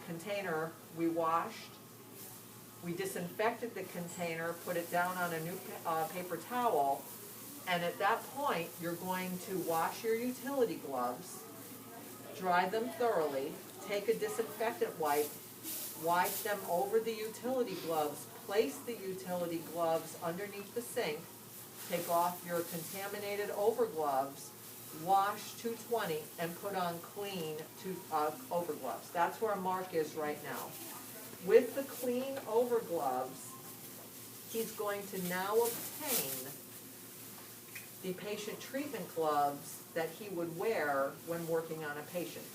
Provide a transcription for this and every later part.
container we washed. We disinfected the container, put it down on a new paper towel, and at that point, you're going to wash your utility gloves, dry them thoroughly, take a disinfectant wipe them over the utility gloves, place the utility gloves underneath the sink, take off your contaminated overgloves, wash 220, and put on clean overgloves. That's where Mark is right now. With the clean overgloves, he's going to now obtain the patient treatment gloves that he would wear when working on a patient.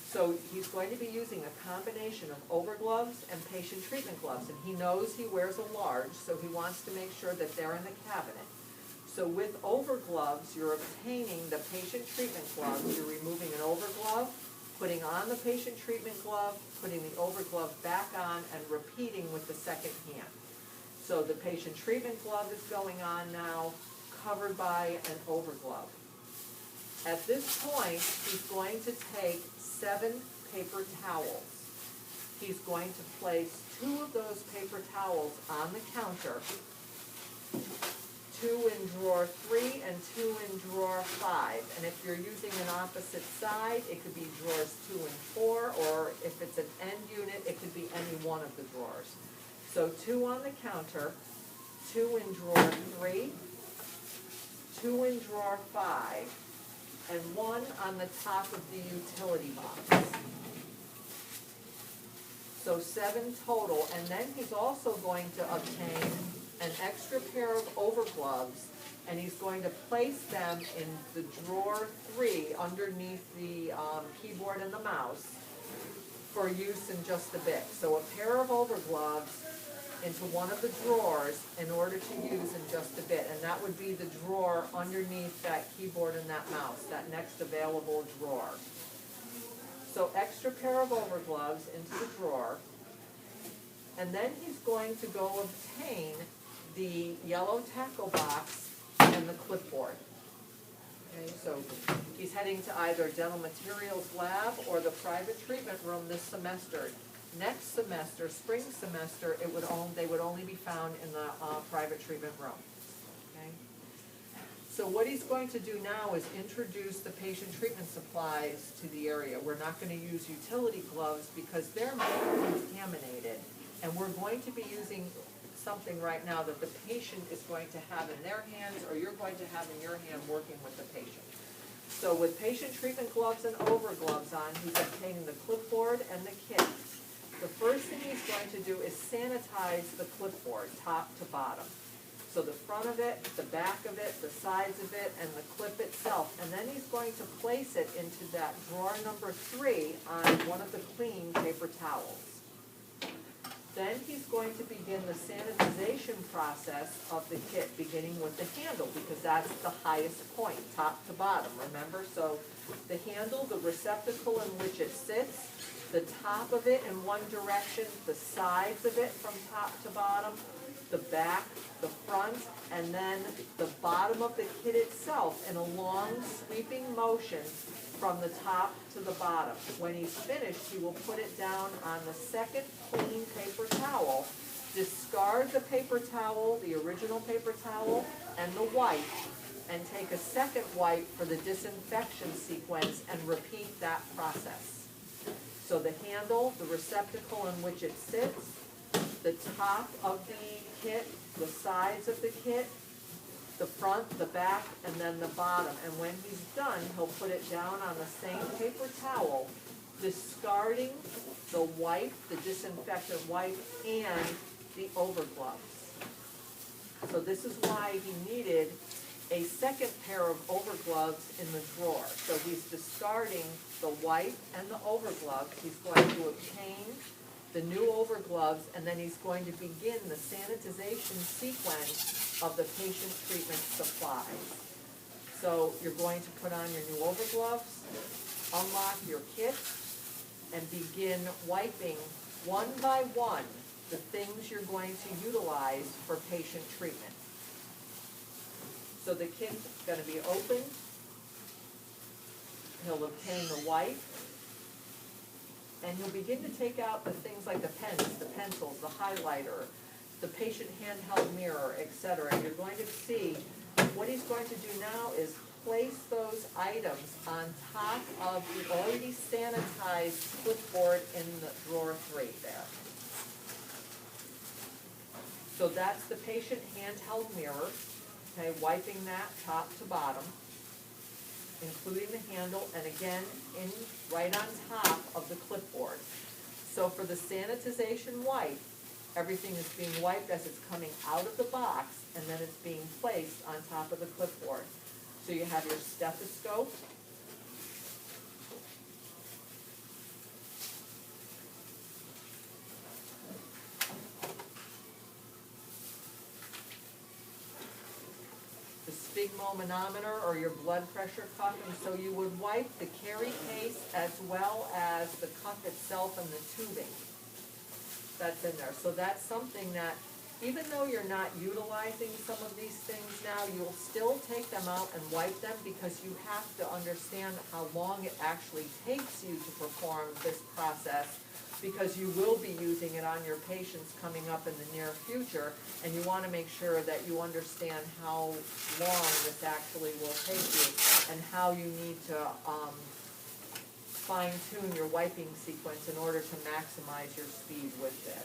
So he's going to be using a combination of overgloves and patient treatment gloves, and he knows he wears a large, so he wants to make sure that they're in the cabinet. So with overgloves, you're obtaining the patient treatment gloves. You're removing an overglove, putting on the patient treatment glove, putting the overglove back on, and repeating with the second hand. So the patient treatment glove is going on now, covered by an overglove. At this point, he's going to take 7 paper towels. He's going to place 2 of those paper towels on the counter, 2 in drawer 3 and 2 in drawer 5. And if you're using an opposite side, it could be drawers 2 and 4, or if it's an end unit, it could be any one of the drawers. So 2 on the counter, 2 in drawer 3, 2 in drawer 5, and 1 on the top of the utility box. So 7 total, and then he's also going to obtain an extra pair of overgloves, and he's going to place them in the drawer 3 underneath the keyboard and the mouse for use in just a bit. So a pair of overgloves into one of the drawers in order to use in just a bit, and that would be the drawer underneath that keyboard and that mouse, that next available drawer. So extra pair of overgloves into the drawer, and then he's going to go obtain the yellow tackle box and the clipboard. Okay, so he's heading to either dental materials lab or the private treatment room this semester. Next semester, spring semester, they would only be found in the private treatment room. Okay? So what he's going to do now is introduce the patient treatment supplies to the area. We're not going to use utility gloves because they're more contaminated, and we're going to be using something right now that the patient is going to have in their hands, or you're going to have in your hand working with the patient. So with patient treatment gloves and overgloves on, he's obtaining the clipboard and the kit. The first thing he's going to do is sanitize the clipboard, top to bottom. So the front of it, the back of it, the sides of it, and the clip itself. And then he's going to place it into that drawer number 3 on one of the clean paper towels. Then he's going to begin the sanitization process of the kit, beginning with the handle, because that's the highest point, top to bottom, remember? So the handle, the receptacle in which it sits, the top of it in one direction, the sides of it from top to bottom, the back, the front, and then the bottom of the kit itself in a long sweeping motion from the top to the bottom. When he's finished, he will put it down on the second clean paper towel, discard the paper towel, the original paper towel, and the wipe, and take a second wipe for the disinfection sequence and repeat that process. So the handle, the receptacle in which it sits, the top of the kit, the sides of the kit, the front, the back, and then the bottom. And when he's done, he'll put it down on the same paper towel, discarding the wipe, the disinfectant wipe, and the overgloves. So this is why he needed a second pair of overgloves in the drawer. So he's discarding the wipe and the overgloves. He's going to obtain the new overgloves, and then he's going to begin the sanitization sequence of the patient treatment supplies. So you're going to put on your new overgloves, unlock your kit, and begin wiping one by one the things you're going to utilize for patient treatment. So the kit's going to be opened. He'll obtain the wipe, and you'll begin to take out the things like the pens, the pencils, the highlighter, the patient handheld mirror, etc. And you're going to see what he's going to do now is place those items on top of the already sanitized clipboard in the drawer 3 there. So that's the patient handheld mirror, okay, wiping that top to bottom, including the handle, and again, right on top of the clipboard. So for the sanitization wipe, everything is being wiped as it's coming out of the box, and then it's being placed on top of the clipboard. So you have your stethoscope, the sphygmomanometer or your blood pressure cuff, and so you would wipe the carry case as well as the cuff itself and the tubing that's in there. So that's something that, even though you're not utilizing some of these things now, you'll still take them out and wipe them, because you have to understand how long it actually takes you to perform this process, because you will be using it on your patients coming up in the near future, and you want to make sure that you understand how long this actually will take you and how you need to fine-tune your wiping sequence in order to maximize your speed with this.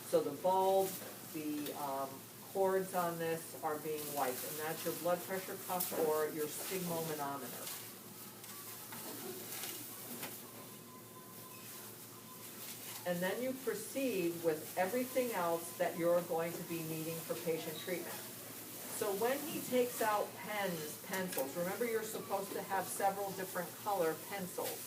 So the bulb, the cords on this are being wiped, and that's your blood pressure cuff or your sphygmomanometer. And then you proceed with everything else that you're going to be needing for patient treatment. So when he takes out pens, pencils, remember you're supposed to have several different color pencils.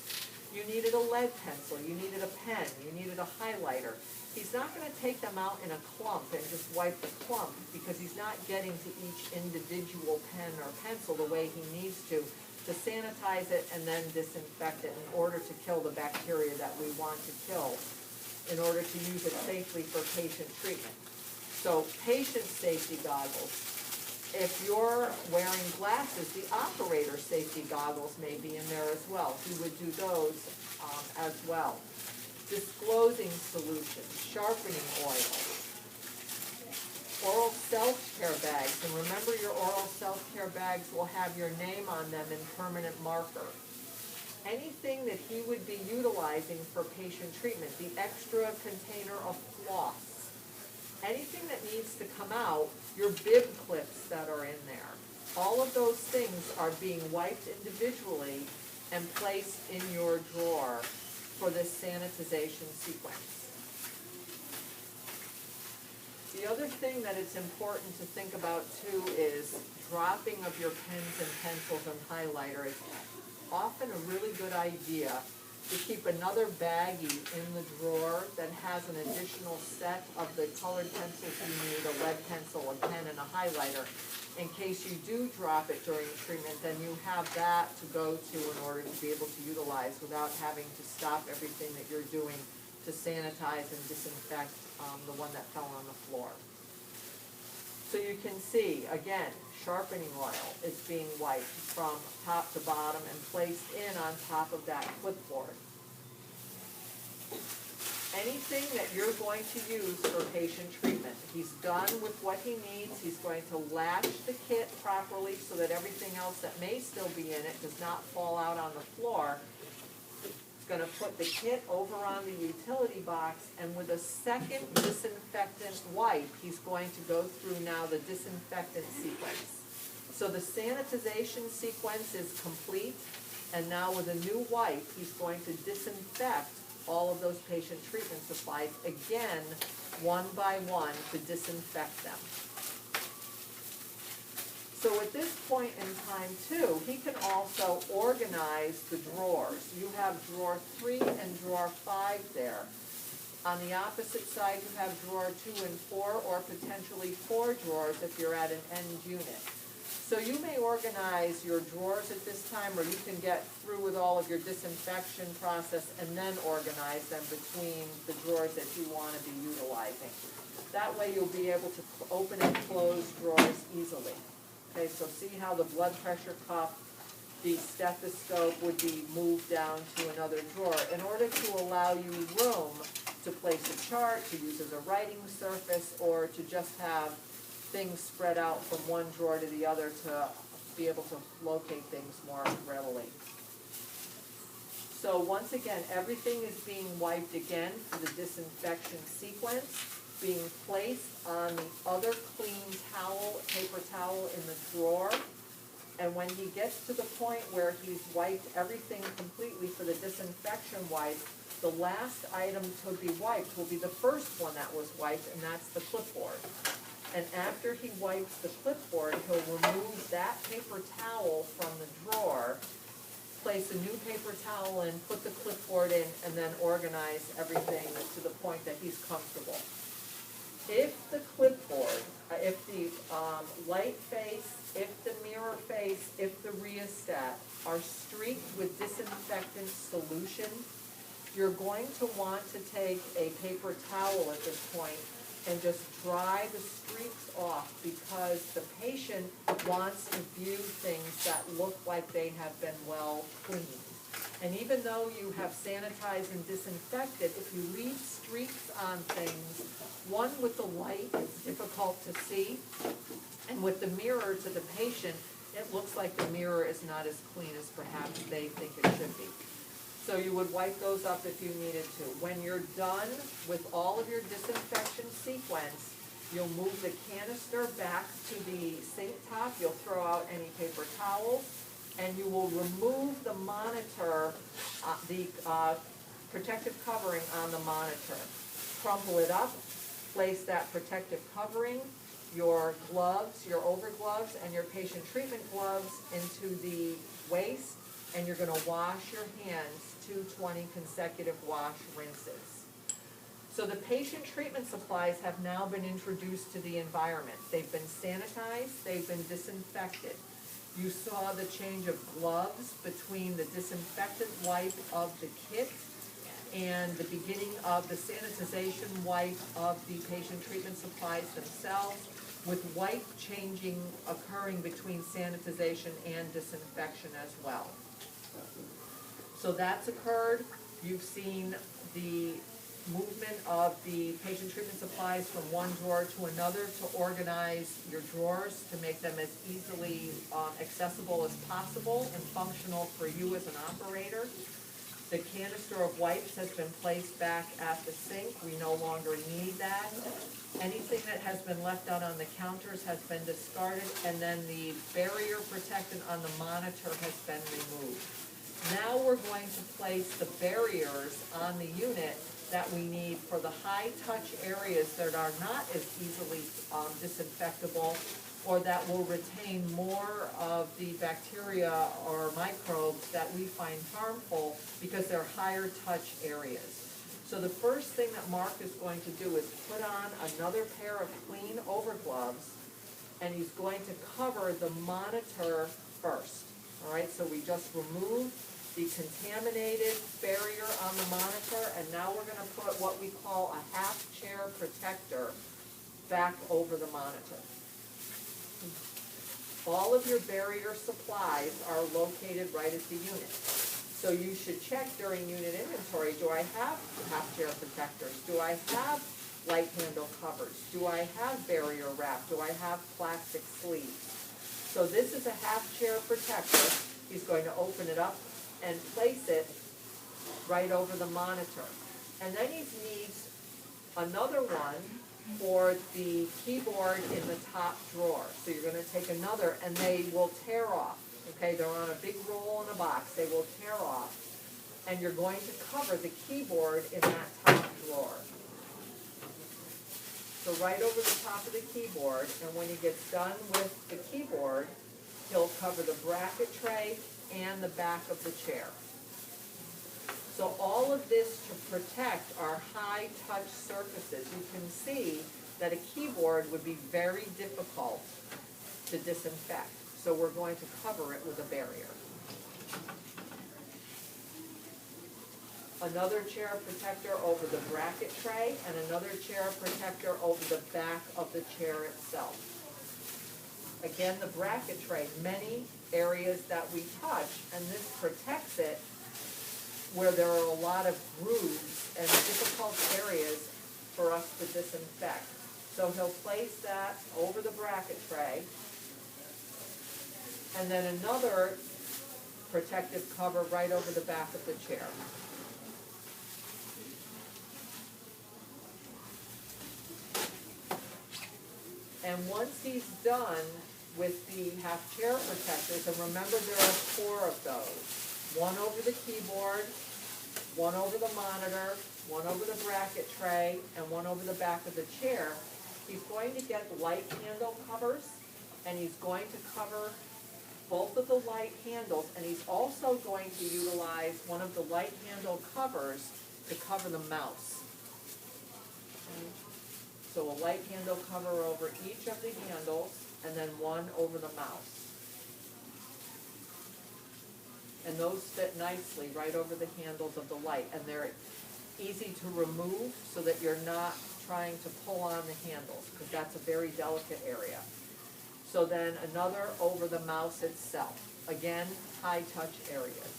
You needed a lead pencil, you needed a pen, you needed a highlighter. He's not going to take them out in a clump and just wipe the clump, because he's not getting to each individual pen or pencil the way he needs to sanitize it and then disinfect it in order to kill the bacteria that we want to kill, in order to use it safely for patient treatment. So patient safety goggles. If you're wearing glasses, the operator safety goggles may be in there as well. He would do those as well. Disclosing solutions, sharpening oil, oral self-care bags. And remember, your oral self-care bags will have your name on them in permanent marker. Anything that he would be utilizing for patient treatment, the extra container of floss, anything that needs to come out, your bib clips that are in there, all of those things are being wiped individually and placed in your drawer for this sanitization sequence. The other thing that it's important to think about too is dropping of your pens and pencils and highlighter. It's often a really good idea to keep another baggie in the drawer that has an additional set of the colored pencils you need, a lead pencil, a pen, and a highlighter. In case you do drop it during treatment, then you have that to go to in order to be able to utilize without having to stop everything that you're doing to sanitize and disinfect the one that fell on the floor. So you can see, again, sharpening oil is being wiped from top to bottom and placed in on top of that clipboard. Anything that you're going to use for patient treatment, he's done with what he needs. He's going to latch the kit properly so that everything else that may still be in it does not fall out on the floor. Going to put the kit over on the utility box, and with a second disinfectant wipe, he's going to go through now the disinfectant sequence. So the sanitization sequence is complete, and now with a new wipe, he's going to disinfect all of those patient treatment supplies again, one by one, to disinfect them. So at this point in time, too, he can also organize the drawers. You have drawer 3 and drawer 5 there. On the opposite side, you have drawer 2 and 4, or potentially 4 drawers if you're at an end unit. So you may organize your drawers at this time, or you can get through with all of your disinfection process and then organize them between the drawers that you want to be utilizing. That way you'll be able to open and close drawers easily. Okay, so see how the blood pressure cuff, the stethoscope would be moved down to another drawer in order to allow you room to place a chart, to use as a writing surface, or to just have things spread out from one drawer to the other to be able to locate things more readily. So once again, everything is being wiped again for the disinfection sequence, being placed on the other clean towel, paper towel in the drawer. And when he gets to the point where he's wiped everything completely for the disinfection wipe, the last item to be wiped will be the first one that was wiped, and that's the clipboard. And after he wipes the clipboard, he'll remove that paper towel from the drawer, place a new paper towel in, put the clipboard in, and then organize everything to the point that he's comfortable. If the clipboard, if the light face, if the mirror face, if the rheostat are streaked with disinfectant solution, you're going to want to take a paper towel at this point and just dry the streaks off, because the patient wants to view things that look like they have been well cleaned. And even though you have sanitized and disinfected, if you leave streaks on things, one, with the light, it's difficult to see, and with the mirror to the patient, it looks like the mirror is not as clean as perhaps they think it should be. So you would wipe those up if you needed to. When you're done with all of your disinfection sequence, you'll move the canister back to the sink top, you'll throw out any paper towels, and you will remove the monitor, the protective covering on the monitor. Crumple it up, place that protective covering, your gloves, your overgloves, and your patient treatment gloves into the waste, and you're going to wash your hands 20 consecutive wash rinses. So the patient treatment supplies have now been introduced to the environment. They've been sanitized, they've been disinfected. You saw the change of gloves between the disinfectant wipe of the kit and the beginning of the sanitization wipe of the patient treatment supplies themselves, with wipe changing occurring between sanitization and disinfection as well. So that's occurred. You've seen the movement of the patient treatment supplies from one drawer to another to organize your drawers to make them as easily accessible as possible and functional for you as an operator. The canister of wipes has been placed back at the sink. We no longer need that. Anything that has been left out on the counters has been discarded, and then the barrier protectant on the monitor has been removed. Now we're going to place the barriers on the unit that we need for the high-touch areas that are not as easily disinfectable, or that will retain more of the bacteria or microbes that we find harmful because they're higher touch areas. So the first thing that Mark is going to do is put on another pair of clean overgloves, and he's going to cover the monitor first. All right, so we just removed the contaminated barrier on the monitor, and now we're going to put what we call a half chair protector back over the monitor. All of your barrier supplies are located right at the unit. So you should check during unit inventory, do I have half chair protectors? Do I have light handle covers? Do I have barrier wrap? Do I have plastic sleeves? So this is a half chair protector. He's going to open it up and place it right over the monitor. And then he needs another one for the keyboard in the top drawer. So you're going to take another, and they will tear off. Okay, they're on a big roll in a box. They will tear off. And you're going to cover the keyboard in that top drawer. So right over the top of the keyboard, and when he gets done with the keyboard, he'll cover the bracket tray and the back of the chair. So all of this to protect our high-touch surfaces. You can see that a keyboard would be very difficult to disinfect. So we're going to cover it with a barrier. Another chair protector over the bracket tray, and another chair protector over the back of the chair itself. Again, the bracket tray, many areas that we touch, and this protects it where there are a lot of grooves and difficult areas for us to disinfect. So he'll place that over the bracket tray, and then another protective cover right over the back of the chair. And once he's done with the half chair protectors, and remember there are 4 of those, one over the keyboard, one over the monitor, one over the bracket tray, and one over the back of the chair, he's going to get light handle covers, and he's going to cover both of the light handles, and he's also going to utilize one of the light handle covers to cover the mouse. Okay. So a light handle cover over each of the handles, and then one over the mouse. And those fit nicely right over the handles of the light, and they're easy to remove so that you're not trying to pull on the handles, because that's a very delicate area. So then another over the mouse itself. Again, high touch areas.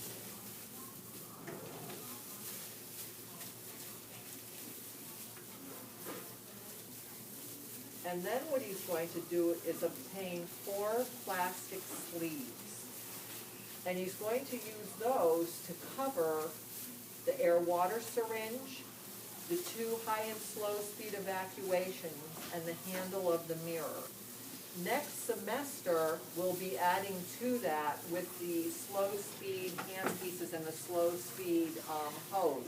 And then what he's going to do is obtain 4 plastic sleeves. And he's going to use those to cover the air-water syringe, the 2 high and slow speed evacuations, and the handle of the mirror. Next semester, we'll be adding to that with the slow speed handpieces and the slow speed hose.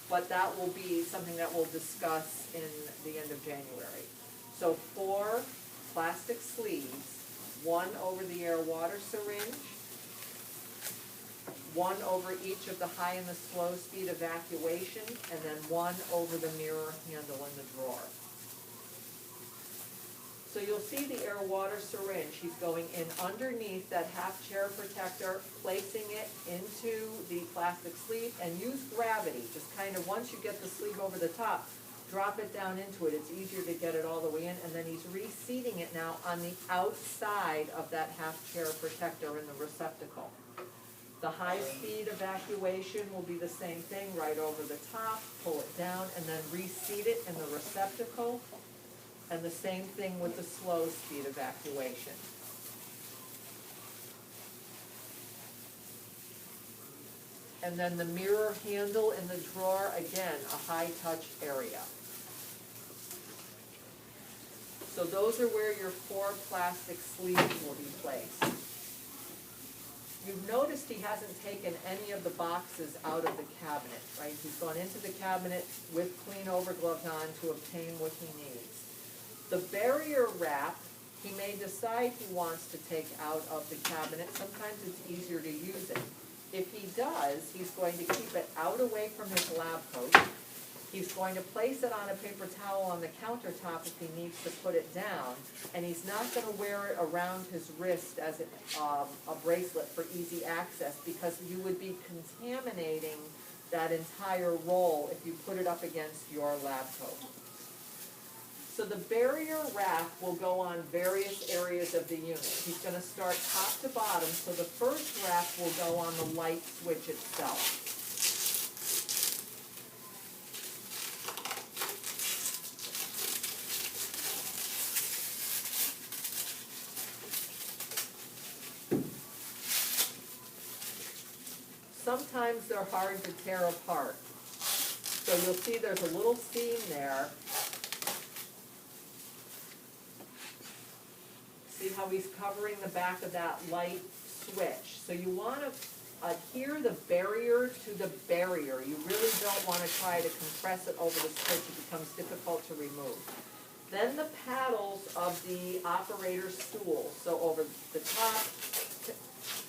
But that will be something that we'll discuss in the end of January. So 4 plastic sleeves, 1 over the air-water syringe, 1 over each of the high and the slow speed evacuation, and then 1 over the mirror handle in the drawer. So you'll see the air-water syringe. He's going in underneath that half-chair protector, placing it into the plastic sleeve, and use gravity. Just kind of, once you get the sleeve over the top, drop it down into it. It's easier to get it all the way in, and then he's reseating it now on the outside of that half-chair protector in the receptacle. The high-speed evacuation will be the same thing, right over the top, pull it down, and then reseat it in the receptacle. And the same thing with the slow speed evacuation. And then the mirror handle in the drawer, again, a high touch area. So those are where your 4 plastic sleeves will be placed. You've noticed he hasn't taken any of the boxes out of the cabinet, right? He's gone into the cabinet with clean overgloves on to obtain what he needs. The barrier wrap, he may decide he wants to take out of the cabinet. Sometimes it's easier to use it. If he does, he's going to keep it out away from his lab coat. He's going to place it on a paper towel on the countertop if he needs to put it down. And he's not going to wear it around his wrist as a bracelet for easy access, because you would be contaminating that entire roll if you put it up against your lab coat. So the barrier wrap will go on various areas of the unit. He's going to start top to bottom, so the first wrap will go on the light switch itself. Sometimes they're hard to tear apart. So you'll see there's a little seam there. See how he's covering the back of that light switch. So you want to adhere the barrier to the barrier. You really don't want to try to compress it over the switch. It becomes difficult to remove. Then the paddles of the operator's stool. So over the top,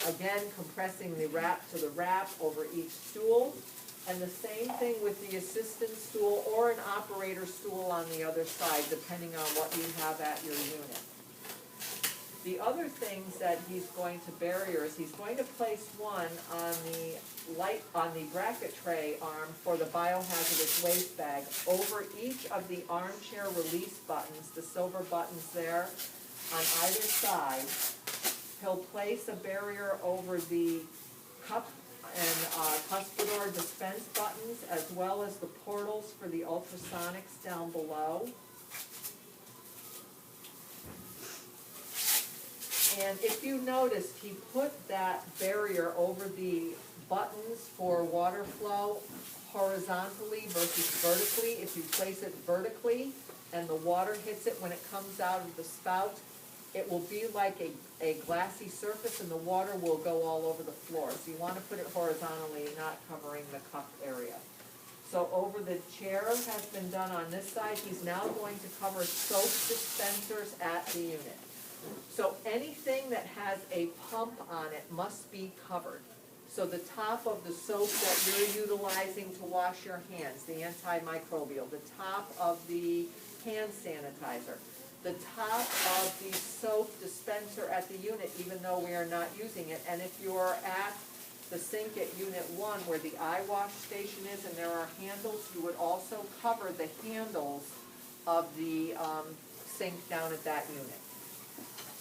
again compressing the wrap to the wrap over each stool. And the same thing with the assistant stool or an operator stool on the other side, depending on what you have at your unit. The other things that he's going to barrier is he's going to place one on the bracket tray arm for the biohazardous waste bag over each of the armchair release buttons, the silver buttons there on either side. He'll place a barrier over the cup and cuspidor dispense buttons, as well as the portals for the ultrasonics down below. And if you noticed, he put that barrier over the buttons for water flow horizontally versus vertically. If you place it vertically and the water hits it when it comes out of the spout, it will be like a glassy surface and the water will go all over the floor. So you want to put it horizontally, not covering the cup area. So over the chair has been done on this side. He's now going to cover soap dispensers at the unit. So anything that has a pump on it must be covered. So the top of the soap that you're utilizing to wash your hands, the antimicrobial, the top of the hand sanitizer, the top of the soap dispenser at the unit, even though we are not using it. And if you're at the sink at Unit 1 where the eye wash station is and there are handles, you would also cover the handles of the sink down at that unit.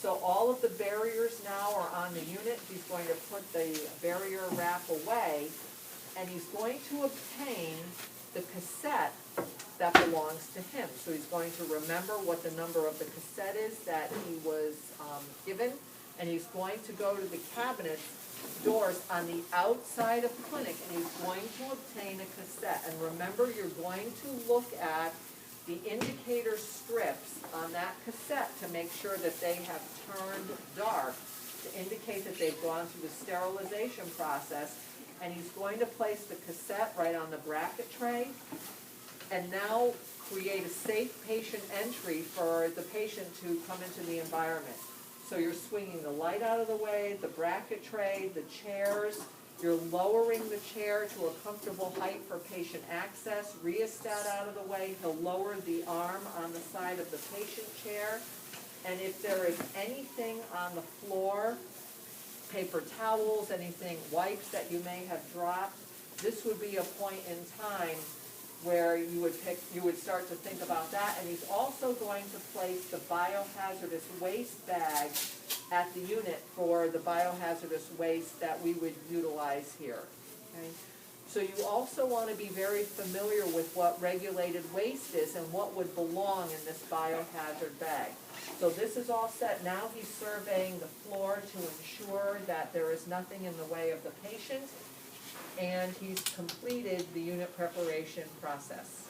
So all of the barriers now are on the unit. He's going to put the barrier wrap away, and he's going to obtain the cassette that belongs to him. So he's going to remember what the number of the cassette is that he was given, and he's going to go to the cabinet doors on the outside of clinic, and he's going to obtain a cassette. And remember, you're going to look at the indicator strips on that cassette to make sure that they have turned dark to indicate that they've gone through the sterilization process. And he's going to place the cassette right on the bracket tray and now create a safe patient entry for the patient to come into the environment. So you're swinging the light out of the way, the bracket tray, the chairs. You're lowering the chair to a comfortable height for patient access. Rheostat out of the way. He'll lower the arm on the side of the patient chair. And if there is anything on the floor, paper towels, anything, wipes that you may have dropped, this would be a point in time where you would start to think about that. And he's also going to place the biohazardous waste bag at the unit for the biohazardous waste that we would utilize here. Okay? So you also want to be very familiar with what regulated waste is and what would belong in this biohazard bag. So this is all set. Now he's surveying the floor to ensure that there is nothing in the way of the patient, and he's completed the unit preparation process.